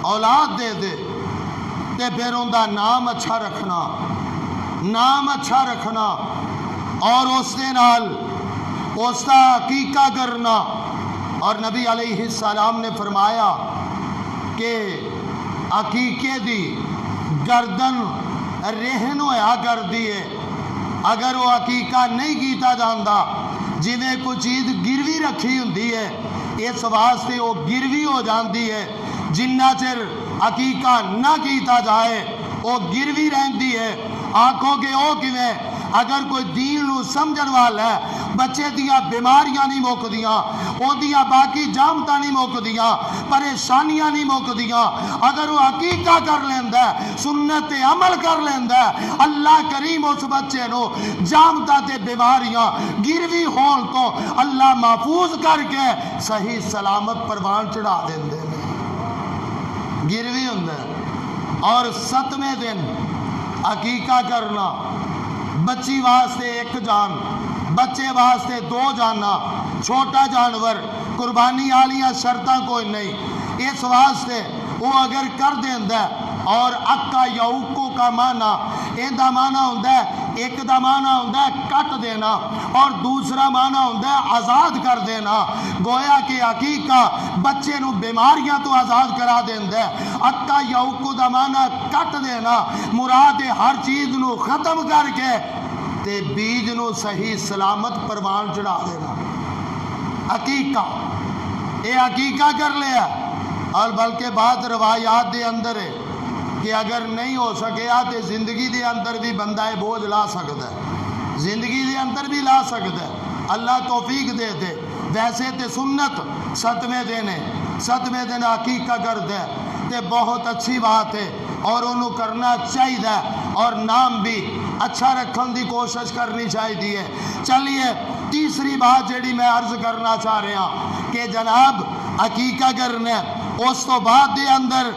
औलाद दे दे ते फिर उनका नाम अच्छा रखना, नाम अच्छा रखना और उसके नाल उसका अकीका करना। और नबी अलैहिस्सलाम ने फरमाया कि अकीके दी गर्दन रेहन होया कर दी है, अगर वो अकीका नहीं कीता जाता, जिवें कोई चीज़ गिरवी रखी हुंदी है, इस वास्ते वो गिरवी हो जाती है। जिन्ना चिर अकीका ना कीता जाए वो गिरवी रहती है। आखोगे ओ किवें? अगर कोई दीन नूं समझण वाला है, बच्चे दियां बीमारियां नहीं मुकदियां, ओदियां बाकी जामतां नहीं मुकदियां, परेशानियां नहीं मुकदियां, अगर वो हकीका कर लेंदा है, सुन्नत ते अमल कर लेंदा है, अल्लाह करीम उस बच्चे नूं जामतां ते बीमारियां गिरवी होण तो अल्लाह महफूज करके सही सलामत परवान चढ़ा देंदे ने। गिरवी हुंदा है। और 7वें दिन अकीका करना, बच्ची वास्ते 1 जान, बच्चे वास्ते 2 जाना, छोटा जानवर, कुर्बानी आलियां शर्तां कोई नहीं। इस वास्ते वो अगर कर देंदा है। और अक्का या उक्को का माना, इहदा माना हुंदा है, एक दा माना हुंदा है कट देना और दूसरा माना हुंदा है आज़ाद कर देना। गोया कि अकीका बच्चे नूं बीमारियां तो आज़ाद करा देंदा है। अक्का या उक्को दा माना कट देना, मुराद है हर चीज़ नूं खत्म करके ते बीज नूं सही सलामत परवान चढ़ा देना। अकीका, ये अकीका कर लिया। और बल्कि बात रवायात दे अंदर है कि अगर नहीं हो सकिया तो जिंदगी के अंदर भी बंदा ये बोझ ला सकता है, जिंदगी के अंदर भी ला सकता है। अल्लाह तौफीक दे दे। वैसे तो सुन्नत 7वें दिन है, 7वें दिन अकीका कर दे ते बहुत अच्छी बात है और उन्होंने करना चाहिए और नाम भी अच्छा रखने की कोशिश करनी चाहिए। चलिए तीसरी बात जी मैं अर्ज करना चाह रहा कि जनाब अकीका करना उस तो बाद दे अंदर